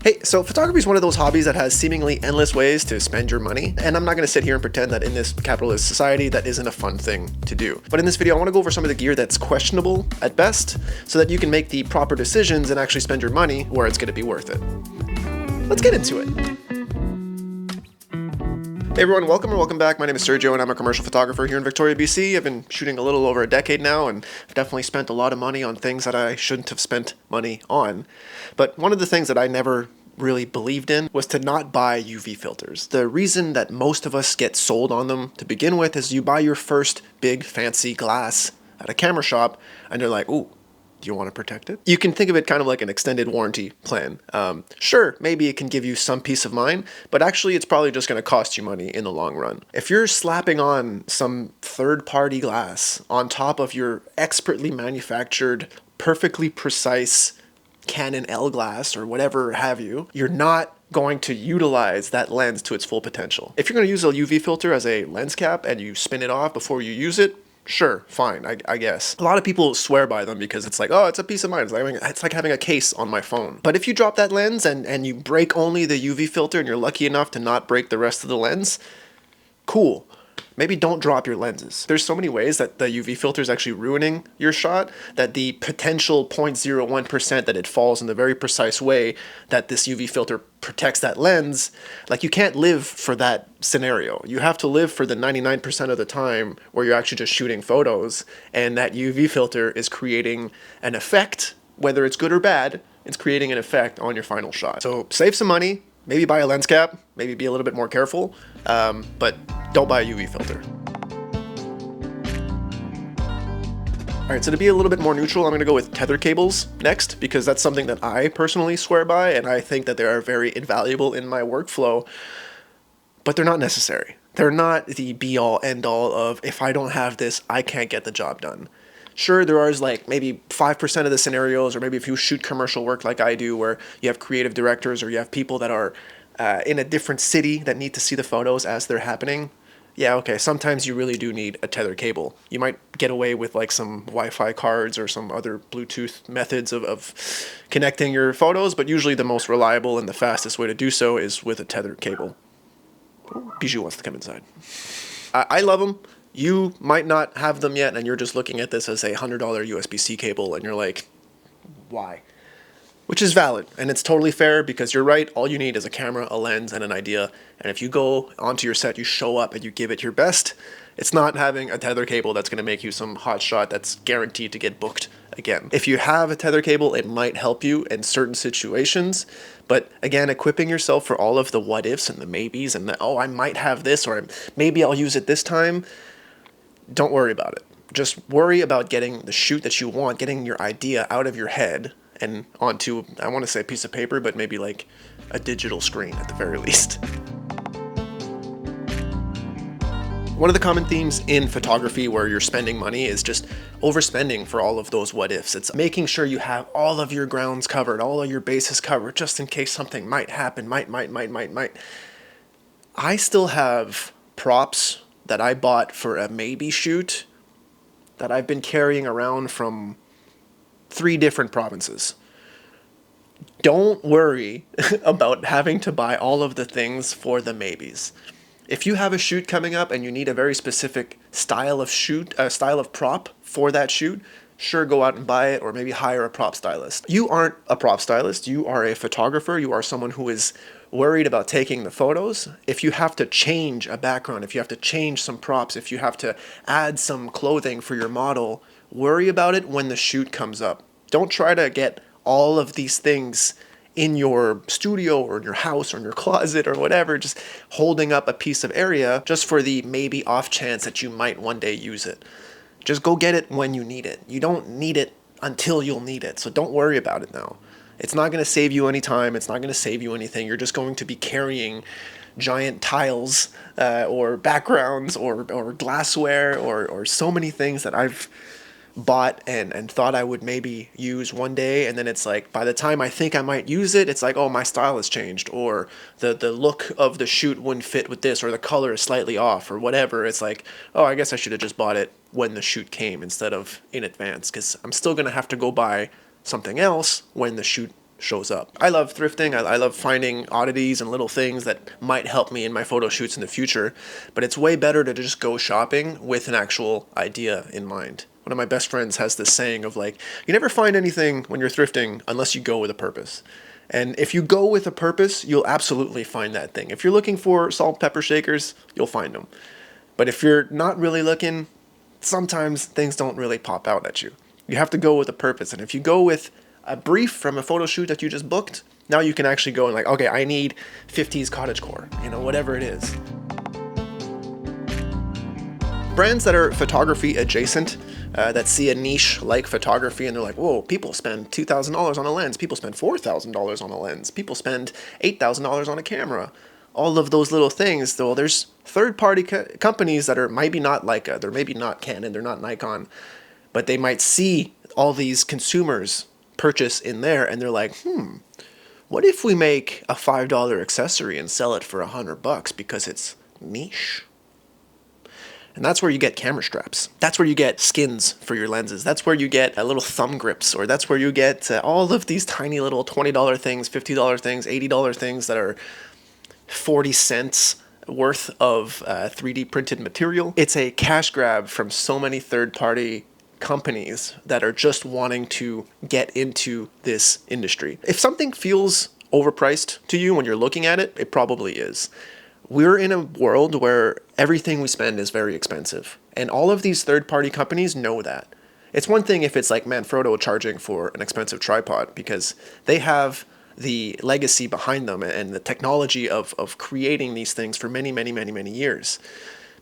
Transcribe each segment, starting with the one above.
Hey, so photography is one of those hobbies that has seemingly endless ways to spend your money, and I'm not going to sit here and pretend that in this capitalist society that isn't a fun thing to do. But in this video, I want to go over some of the gear that's questionable at best, so that you can make the proper decisions and actually spend your money where it's going to be worth it. Let's get into it. Hey everyone, welcome back. My name is Sergio and I'm a commercial photographer here in Victoria, BC. I've been shooting a little over a decade now and I've definitely spent a lot of money on things that I shouldn't have spent money on. But one of the things that I never really believed in was to not buy UV filters. The reason that most of us get sold on them to begin with is you buy your first big fancy glass at a camera shop and you're like, ooh, do you want to protect it? You can think of it kind of like an extended warranty plan. Sure, maybe it can give you some peace of mind, but actually it's probably just going to cost you money in the long run. If you're slapping on some third-party glass on top of your expertly manufactured, perfectly precise Canon L glass or whatever have you, you're not going to utilize that lens to its full potential. If you're going to use a UV filter as a lens cap and you spin it off before you use it, sure, fine, I guess. A lot of people swear by them because it's like, oh, it's a peace of mind. It's like having a case on my phone. But if you drop that lens and you break only the UV filter and you're lucky enough to not break the rest of the lens, cool. Maybe don't drop your lenses. There's so many ways that the UV filter is actually ruining your shot that the potential 0.01% that it falls in the very precise way that this UV filter protects that lens, like you can't live for that scenario. You have to live for the 99% of the time where you're actually just shooting photos and that UV filter is creating an effect, whether it's good or bad, it's creating an effect on your final shot. So save some money. Maybe buy a lens cap, maybe be a little bit more careful, but don't buy a UV filter. All right, so to be a little bit more neutral, I'm gonna go with tether cables next, because that's something that I personally swear by, and I think that they are very invaluable in my workflow, but they're not necessary. They're not the be-all, end-all of, if I don't have this, I can't get the job done. Sure, there are like maybe 5% of the scenarios, or maybe if you shoot commercial work like I do, where you have creative directors or you have people that are in a different city that need to see the photos as they're happening. Yeah, okay, sometimes you really do need a tether cable. You might get away with like some Wi-Fi cards or some other Bluetooth methods of connecting your photos, but usually the most reliable and the fastest way to do so is with a tether cable. Oh, Bijou wants to come inside. I love them. You might not have them yet, and you're just looking at this as a $100 USB-C cable, and you're like, why? Which is valid, and it's totally fair, because you're right, all you need is a camera, a lens, and an idea, and if you go onto your set, you show up, and you give it your best, it's not having a tether cable that's going to make you some hot shot that's guaranteed to get booked again. If you have a tether cable, it might help you in certain situations, but again, equipping yourself for all of the what ifs and the maybes and the, oh, I might have this, or maybe I'll use it this time, don't worry about it. Just worry about getting the shoot that you want, getting your idea out of your head and onto, I want to say a piece of paper, but maybe like a digital screen at the very least. One of the common themes in photography where you're spending money is just overspending for all of those what ifs. It's making sure you have all of your grounds covered, all of your bases covered, just in case something might happen, might. I still have props that I bought for a maybe shoot that I've been carrying around from 3 different provinces. Don't worry about having to buy all of the things for the maybes. If you have a shoot coming up and you need a very specific style of prop for that shoot, sure, go out and buy it, or maybe hire a prop stylist. You aren't a prop stylist, you are a photographer, you are someone who is worried about taking the photos. If you have to change a background, if you have to change some props, if you have to add some clothing for your model, worry about it when the shoot comes up. Don't try to get all of these things in your studio or in your house or in your closet or whatever, just holding up a piece of area just for the maybe off chance that you might one day use it. Just go get it when you need it. You don't need it until you'll need it, so don't worry about it now. It's not going to save you any time. It's not going to save you anything. You're just going to be carrying giant tiles or backgrounds or glassware or so many things that I've bought and thought I would maybe use one day, and then it's like by the time I think I might use it, it's like, oh, my style has changed, or the look of the shoot wouldn't fit with this, or the color is slightly off, or whatever. It's like, oh, I guess I should have just bought it when the shoot came instead of in advance, because I'm still going to have to go buy something else when the shoot shows up. I love thrifting. I love finding oddities and little things that might help me in my photo shoots in the future, but it's way better to just go shopping with an actual idea in mind. One of my best friends has this saying of like, you never find anything when you're thrifting unless you go with a purpose. And if you go with a purpose, you'll absolutely find that thing. If you're looking for salt, pepper shakers, you'll find them. But if you're not really looking, sometimes things don't really pop out at you. You have to go with a purpose. And if you go with a brief from a photo shoot that you just booked, now you can actually go and like, okay, I need 50s cottagecore, whatever it is. Brands that are photography adjacent, that see a niche like photography and they're like, whoa, people spend $2,000 on a lens, people spend $4,000 on a lens, people spend $8,000 on a camera. All of those little things, though, there's third-party companies that are maybe not Leica, they're maybe not Canon, they're not Nikon, but they might see all these consumers purchase in there and they're like, what if we make a $5 accessory and sell it for $100 because it's niche? And that's where you get camera straps. That's where you get skins for your lenses. That's where you get little thumb grips, or that's where you get all of these tiny little $20 things, $50 things, $80 things that are 40 cents worth of 3D printed material. It's a cash grab from so many third-party companies that are just wanting to get into this industry. If something feels overpriced to you when you're looking at it, it probably is. We're in a world where everything we spend is very expensive, and all of these third-party companies know that. It's one thing if it's like Manfrotto charging for an expensive tripod because they have the legacy behind them and the technology of creating these things for many, many, many, many years.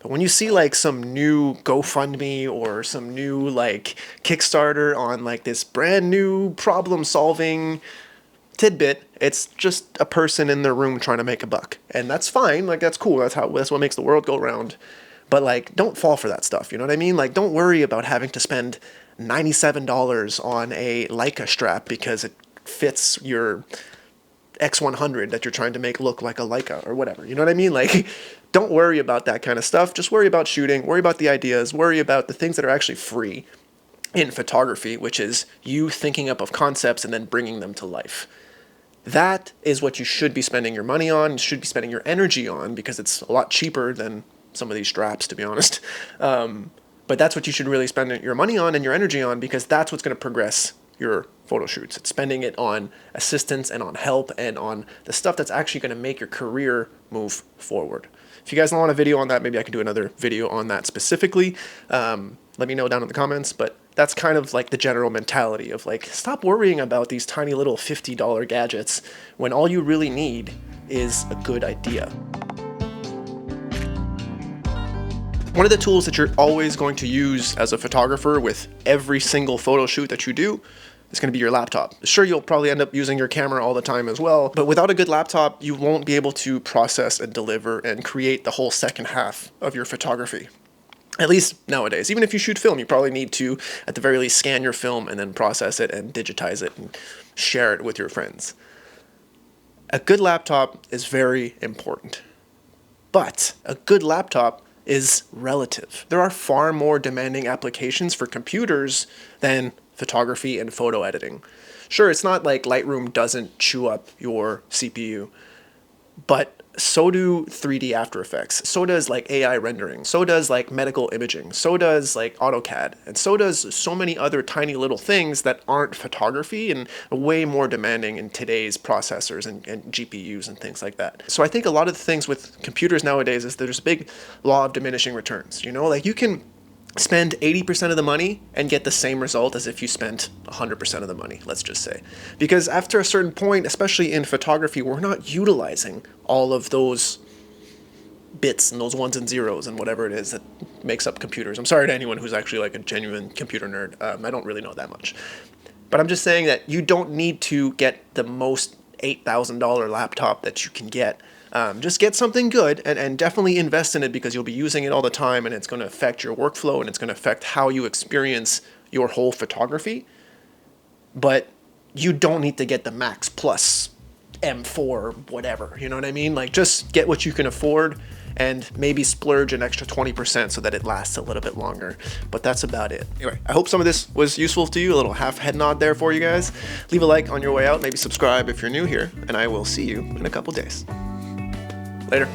But when you see like some new GoFundMe or some new like Kickstarter on like this brand new problem solving tidbit, it's just a person in their room trying to make a buck. And that's fine, like that's cool, that's what makes the world go round. But like, don't fall for that stuff, you know what I mean? Like, don't worry about having to spend $97 on a Leica strap because it fits your X100 that you're trying to make look like a Leica or whatever, you know what I mean? Like, don't worry about that kind of stuff. Just worry about shooting, worry about the ideas, worry about the things that are actually free in photography, which is you thinking up of concepts and then bringing them to life. That is what you should be spending your money on, you should be spending your energy on, because it's a lot cheaper than some of these straps, to be honest. But that's what you should really spend your money on and your energy on, because that's what's going to progress your photo shoots. It's spending it on assistance and on help and on the stuff that's actually going to make your career move forward. If you guys don't want a video on that, maybe I can do another video on that specifically. Let me know down in the comments, but that's kind of like the general mentality of like, stop worrying about these tiny little $50 gadgets when all you really need is a good idea. One of the tools that you're always going to use as a photographer with every single photo shoot that you do is going to be your laptop. Sure, you'll probably end up using your camera all the time as well, but without a good laptop, you won't be able to process and deliver and create the whole second half of your photography. At least nowadays. Even if you shoot film, you probably need to, at the very least, scan your film and then process it and digitize it and share it with your friends. A good laptop is very important, but a good laptop is relative. There are far more demanding applications for computers than photography and photo editing. Sure, it's not like Lightroom doesn't chew up your CPU, but so do 3D After Effects, so does like AI rendering, so does like medical imaging, so does like AutoCAD, and so does so many other tiny little things that aren't photography and way more demanding in today's processors and GPUs and things like that. So I think a lot of the things with computers nowadays is there's a big law of diminishing returns, like you can spend 80% of the money and get the same result as if you spent 100% of the money, let's just say. Because after a certain point, especially in photography, we're not utilizing all of those bits and those ones and zeros and whatever it is that makes up computers. I'm sorry to anyone who's actually like a genuine computer nerd. I don't really know that much. But I'm just saying that you don't need to get the most $8,000 laptop that you can get. Just get something good and definitely invest in it, because you'll be using it all the time and it's going to affect your workflow and it's going to affect how you experience your whole photography. But you don't need to get the Max Plus M4 or whatever, you know what I mean? Like, just get what you can afford and maybe splurge an extra 20% so that it lasts a little bit longer. But that's about it. Anyway, I hope some of this was useful to you. A little half head nod there for you guys. Leave a like on your way out, maybe subscribe if you're new here, and I will see you in a couple days. Later.